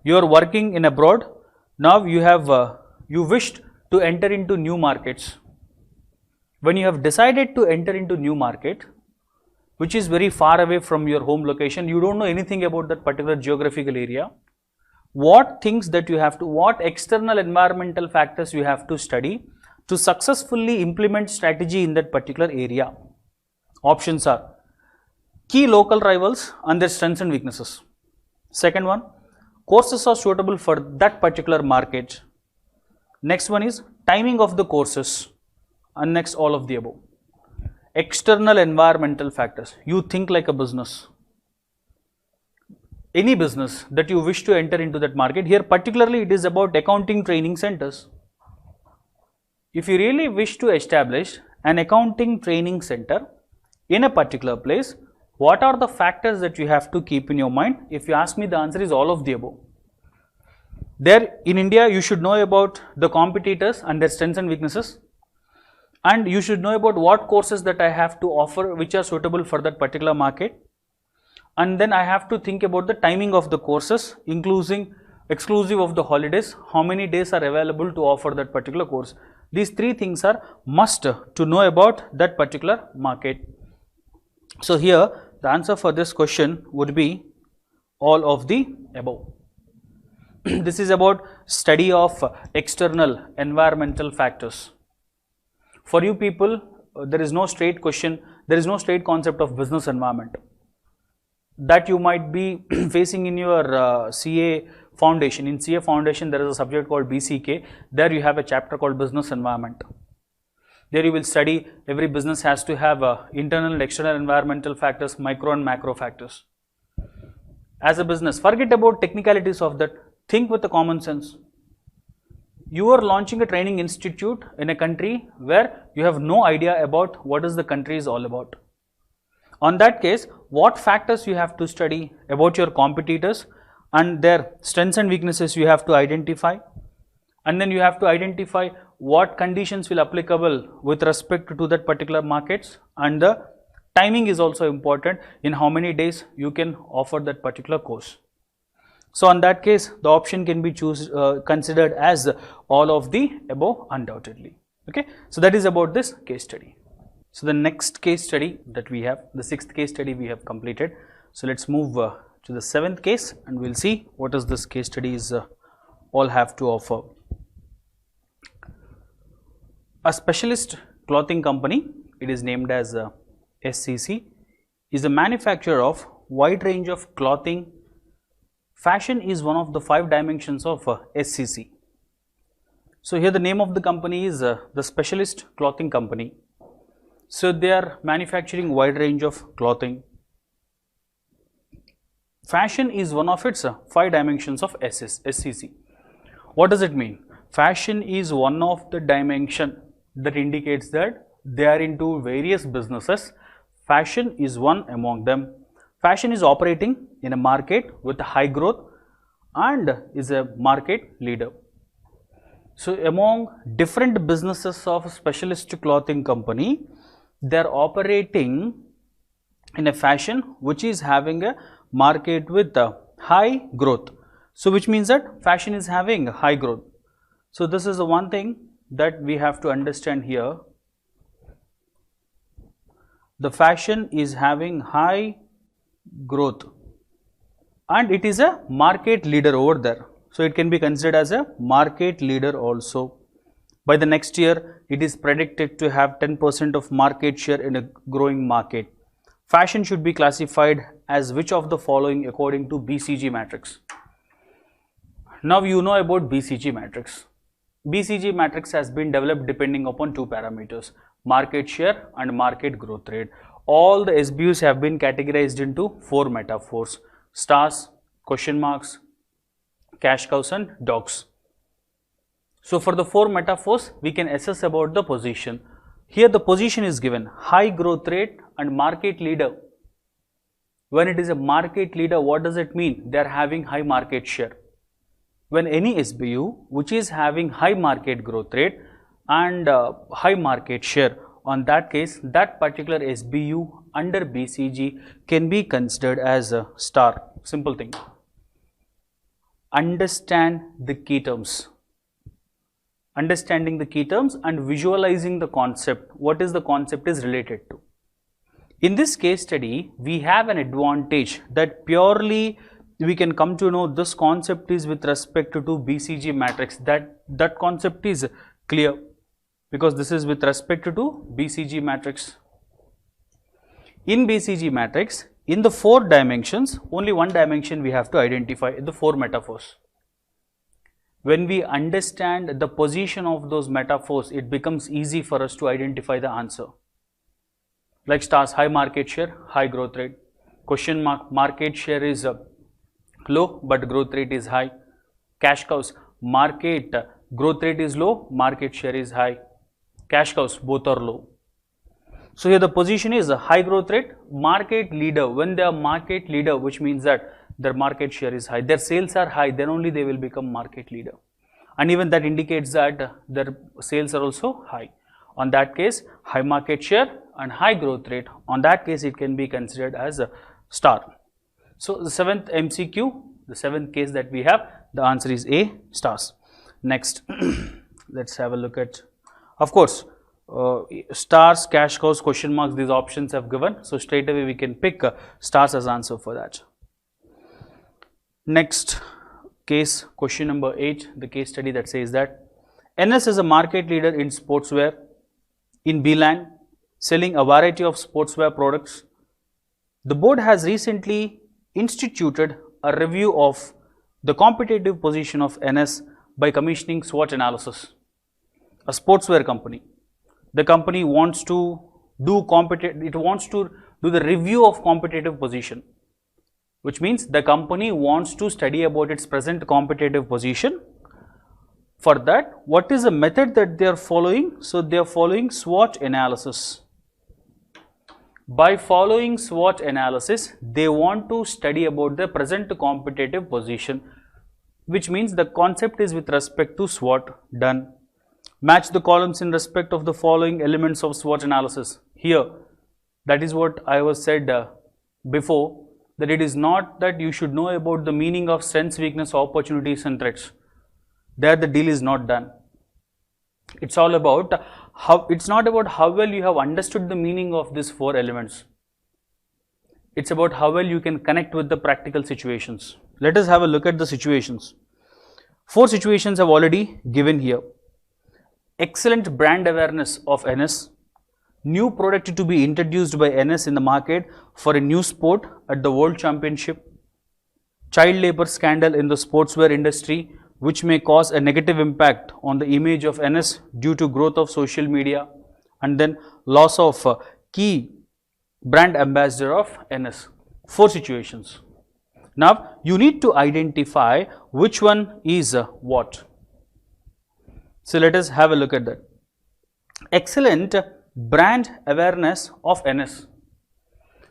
[SPEAKER 1] You are working in abroad. Now you wished to enter into new markets. When you have decided to enter into new market, which is very far away from your home location, you don't know anything about that particular geographical area. What things that you have to, what external environmental factors you have to study to successfully implement strategy in that particular area? Options are key local rivals and their strengths and weaknesses. Second one, courses are suitable for that particular market. Next one is timing of the courses, and next all of the above. External environmental factors. You think like a business. Any business that you wish to enter into that market, here particularly it is about accounting training centers. If you really wish to establish an accounting training center in a particular place, what are the factors that you have to keep in your mind? If you ask me, the answer is all of the above. There in India, you should know about the competitors and their strengths and weaknesses. And you should know about what courses that I have to offer which are suitable for that particular market. And then I have to think about the timing of the courses, exclusive of the holidays, how many days are available to offer that particular course. These three things are must to know about that particular market. So here the answer for this question would be all of the above. this is about study of external environmental factors. For you people, there is no straight question, there is no straight concept of business environment that you might be facing in your CA foundation. In CA foundation, there is a subject called BCK. There you have a chapter called business environment. There you will study every business has to have internal and external environmental factors, micro and macro factors. As a business, forget about technicalities of that. Think with a common sense. You are launching a training institute in a country where you have no idea about what is the country is all about. On that case, what factors you have to study about your competitors and their strengths and weaknesses you have to identify, and then you have to identify what conditions will applicable with respect to that particular markets, and the timing is also important in how many days you can offer that particular course. So on that case, the option can be considered as all of the above undoubtedly. Okay, so that is about this case study. So the next case study that we have, the 6th case study we have completed. So let's move to the 7th case and we'll see what is this case studies all have to offer. A specialist clothing company, it is named as SCC, is a manufacturer of wide range of clothing. Fashion is one of the 5 dimensions of SCC. So here the name of the company is the Specialist Clothing Company. So they are manufacturing wide range of clothing. Fashion is one of its 5 dimensions of SCC. What does it mean? Fashion is one of the dimension that indicates that they are into various businesses. Fashion is one among them. Fashion is operating in a market with a high growth and is a market leader. So among different businesses of Specialist Clothing Company, they are operating in a fashion which is having a market with a high growth. So which means that fashion is having high growth. So this is the one thing that we have to understand here. The fashion is having high growth and it is a market leader over there. So it can be considered as a market leader also. By the next year, it is predicted to have 10% of market share in a growing market. Fashion should be classified as which of the following according to BCG matrix. Now you know about BCG matrix. BCG matrix has been developed depending upon 2 parameters, market share and market growth rate. All the SBUs have been categorized into 4 metaphors: stars, question marks, cash cows and dogs. So for the 4 metaphors, we can assess about the position. Here the position is given high growth rate and market leader. When it is a market leader, what does it mean? They are having high market share. When any SBU which is having high market growth rate and high market share, on that case, that particular SBU under BCG can be considered as a star. Simple thing. Understand the key terms. Understanding the key terms and visualizing the concept, what is the concept is related to. In this case study, we have an advantage that purely we can come to know this concept is with respect to BCG matrix. That concept is clear because this is with respect to BCG matrix. In BCG matrix, in the 4 dimensions, only one dimension we have to identify, the 4 metaphors. When we understand the position of those metaphors, it becomes easy for us to identify the answer. Like stars, high market share, high growth rate. Question mark, market share is low but growth rate is high. Cash cows, market growth rate is low, market share is high. Cash cows, both are low. So here the position is a high growth rate, market leader. When they are market leader, which means that their market share is high, their sales are high, then only they will become market leader. And even that indicates that their sales are also high. On that case, high market share and high growth rate, on that case it can be considered as a star. So the 7th MCQ, the 7th case that we have, the answer is A, stars. Next, let's have a look at, of course, stars, cash cows, question marks, these options have given. So straight away we can pick stars as answer for that. Next case, question number 8, the case study that says that NS is a market leader in sportswear in Beeline, selling a variety of sportswear products. The board has recently instituted a review of the competitive position of NS by commissioning SWOT analysis. A sportswear company. The company wants to do the review of competitive position, which means the company wants to study about its present competitive position. For that, what is the method that they are following? So, they are following SWOT analysis. By following SWOT analysis, they want to study about the present competitive position, which means the concept is with respect to SWOT. Done. Match the columns in respect of the following elements of SWOT analysis. Here, that is what I was said before, that it is not that you should know about the meaning of strengths, weakness, opportunities and threats. There the deal is not done. It's all about how, it's not about how well you have understood the meaning of these 4 elements. It's about how well you can connect with the practical situations. Let us have a look at the situations. 4 situations have already given here. Excellent brand awareness of NS. New product to be introduced by NS in the market for a new sport at the World Championship. Child labor scandal in the sportswear industry, which may cause a negative impact on the image of NS due to growth of social media, and then loss of key brand ambassador of NS. 4 situations. Now, you need to identify which one is what. So, let us have a look at that. Excellent brand awareness of NS.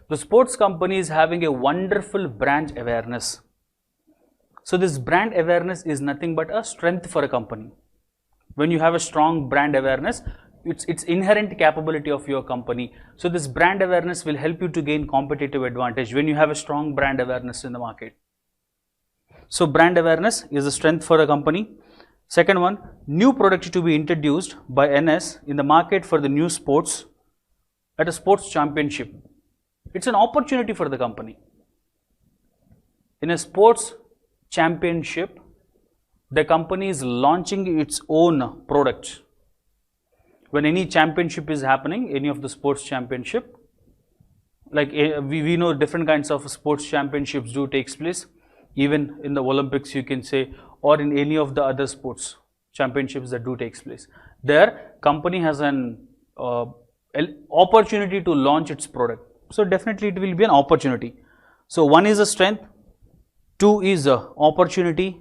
[SPEAKER 1] The sports company is having a wonderful brand awareness. So, this brand awareness is nothing but a strength for a company. When you have a strong brand awareness, it's inherent capability of your company. So, this brand awareness will help you to gain competitive advantage when you have a strong brand awareness in the market. So, brand awareness is a strength for a company. Second one, new product to be introduced by NS in the market for the new sports at a sports championship. It's an opportunity for the company. In a sports championship, the company is launching its own product. When any championship is happening, any of the sports championship, like we know different kinds of sports championships do takes place, even in the Olympics you can say, or in any of the other sports championships that do takes place. There, company has an opportunity to launch its product. So, definitely it will be an opportunity. So, 1 is a strength, 2 is a opportunity.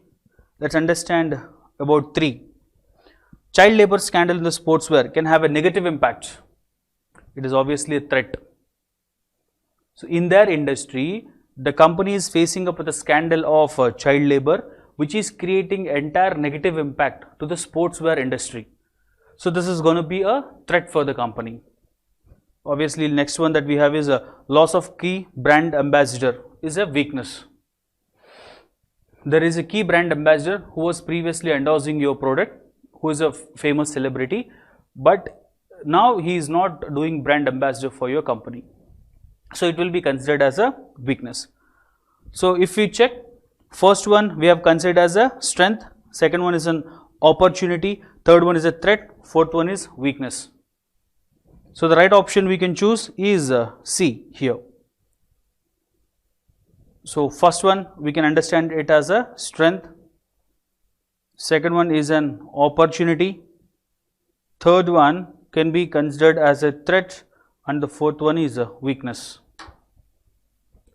[SPEAKER 1] Let's understand about 3. Child labor scandal in the sportswear can have a negative impact. It is obviously a threat. So, in their industry, the company is facing up with a scandal of child labor, which is creating entire negative impact to the sportswear industry. So, this is going to be a threat for the company. Obviously, next one that we have is a loss of key brand ambassador is a weakness. There is a key brand ambassador who was previously endorsing your product, who is a famous celebrity, but now he is not doing brand ambassador for your company. So, it will be considered as a weakness. So, if we check, first one we have considered as a strength, second one is an opportunity, third one is a threat, fourth one is weakness. So, the right option we can choose is C here. So, first one we can understand it as a strength, second one is an opportunity, third one can be considered as a threat, and the fourth one is a weakness.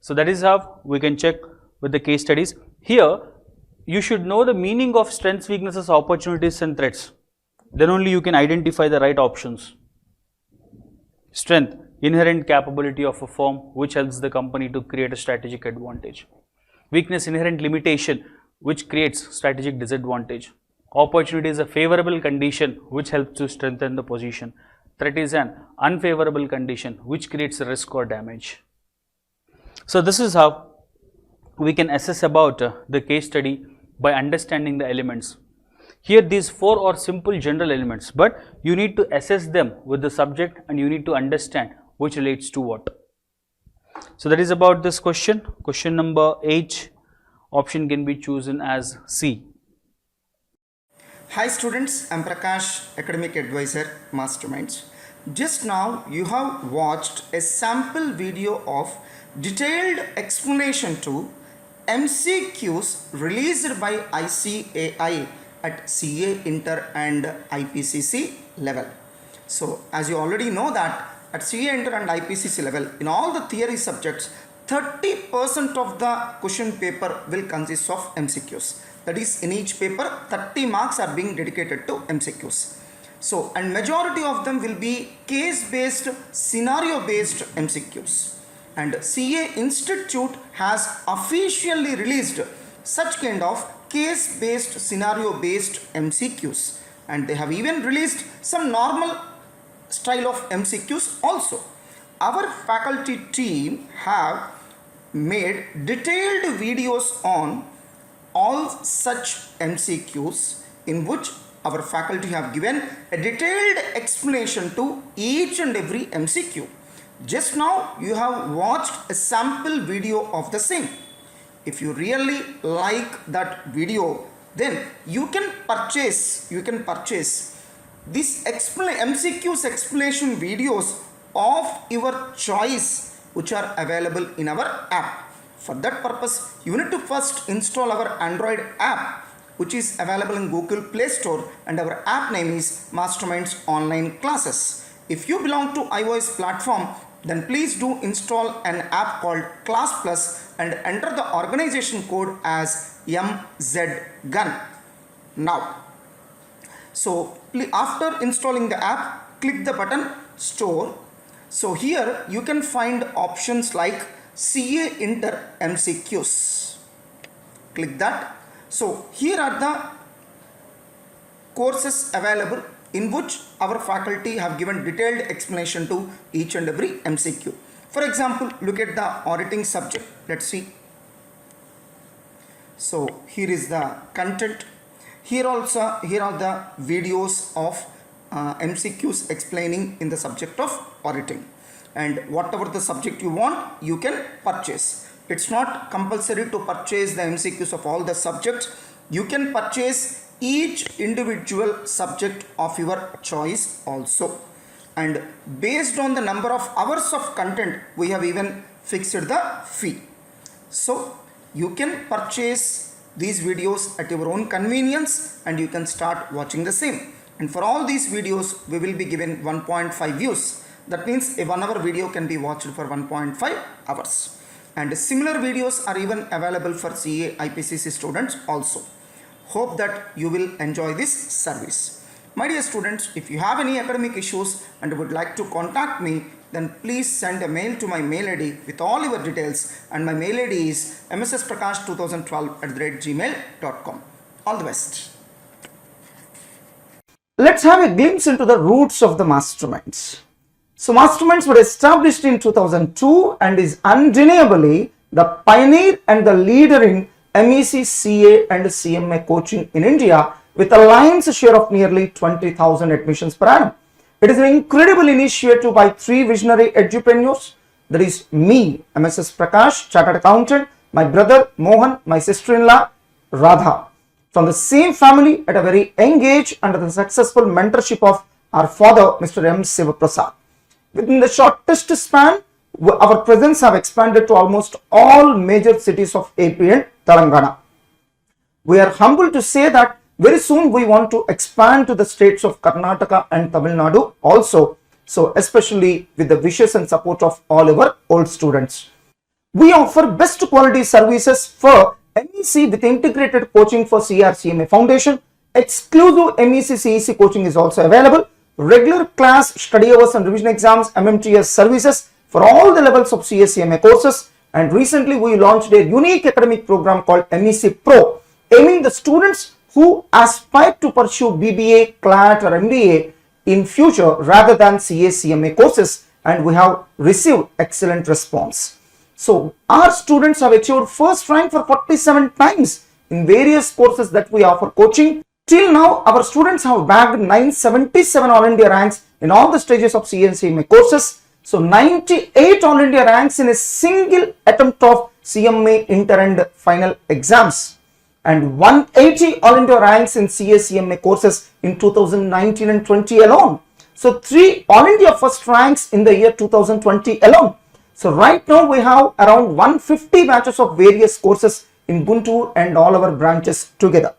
[SPEAKER 1] So, that is how we can check with the case studies. Here, you should know the meaning of strengths, weaknesses, opportunities and threats. Then only you can identify the right options. Strength, inherent capability of a firm which helps the company to create a strategic advantage. Weakness, inherent limitation which creates strategic disadvantage. Opportunity is a favorable condition which helps to strengthen the position. Threat is an unfavorable condition which creates a risk or damage. So, this is how we can assess about the case study by understanding the elements. Here these 4 are simple general elements, but you need to assess them with the subject and you need to understand which relates to what. So, that is about this question, question number 8 option can be chosen as C.
[SPEAKER 2] Hi students, I'm Prakash, Academic Advisor, Masterminds. Just now you have watched a sample video of detailed explanation to MCQs released by ICAI at CA Inter and IPCC level. So as you already know that at CA Inter and IPCC level, in all the theory subjects, 30% of the question paper will consist of MCQs. That is, in each paper 30 marks are being dedicated to MCQs. So, and majority of them will be case based, scenario based MCQs. And CA Institute has officially released such kind of case based, scenario based MCQs, and they have even released some normal style of MCQs also. Our faculty team have made detailed videos on all such MCQs, in which our faculty have given a detailed explanation to each and every MCQ. Just now you have watched a sample video of the same. If you really like that video, then you can purchase this MCQs explanation videos of your choice, which are available in our app. For that purpose, you need to first install our Android app, which is available in Google Play Store, and our app name is Masterminds Online Classes. If you belong to iOS platform, then please do install an app called Class Plus and enter the organization code as MZGUN. Now, so after installing the app, click the button Store. So here you can find options like CA Inter MCQs. Click that. So here are the courses available in which our faculty have given detailed explanation to each and every MCQ. For example, look at the auditing subject. Let's see. So here is the content. Here are the videos of MCQs explaining in the subject of auditing, and whatever the subject you want, you can purchase. It's not compulsory to purchase the MCQs of all the subjects. You can purchase each individual subject of your choice also, and based on the number of hours of content, we have even fixed the fee. So you can purchase these videos at your own convenience, and you can start watching the same. And for all these videos, we will be given 1.5 views. That means a 1 hour video can be watched for 1.5 hours. And similar videos are even available for CA IPCC students also. Hope that you will enjoy this service. My dear students, if you have any academic issues and would like to contact me, then please send a mail to my mail ID with all your details, and my mail ID is mssprakash2012@gmail.com. All the best. Let's have a glimpse into the roots of the Masterminds. So Masterminds were established in 2002 and is undeniably the pioneer and the leader in MEC, CA and CMA coaching in India, with a lion's share of nearly 20,000 admissions per annum. It is an incredible initiative by 3 visionary edupreneurs. That is me, MSS Prakash, Chartered Accountant, my brother Mohan, my sister-in-law Radha, from the same family at a very young age, under the successful mentorship of our father, Mr. M. Sivaprasad. Within the shortest span, our presence have expanded to almost all major cities of AP and Telangana. We are humbled to say that very soon we want to expand to the states of Karnataka and Tamil Nadu also, so especially with the wishes and support of all our old students. We offer best quality services for MEC with integrated coaching for CRCMA Foundation. Exclusive MEC CEC coaching is also available. Regular class, study hours and revision exams, MMTS services for all the levels of CSCMA courses. And recently we launched a unique academic program called MEC Pro, aiming the students who aspire to pursue BBA, CLAT or MBA in future rather than CSCMA courses, and we have received excellent response. So our students have achieved first rank for 47 times in various courses that we offer coaching. Till now, our students have bagged 977 All India ranks in all the stages of CSCMA courses. So 98 All India ranks in a single attempt of CMA inter and final exams, and 180 all India ranks in CA/CMA courses in 2019 and 20 alone. So 3 all India first ranks in the year 2020 alone. So right now we have around 150 batches of various courses in Guntur and all our branches together.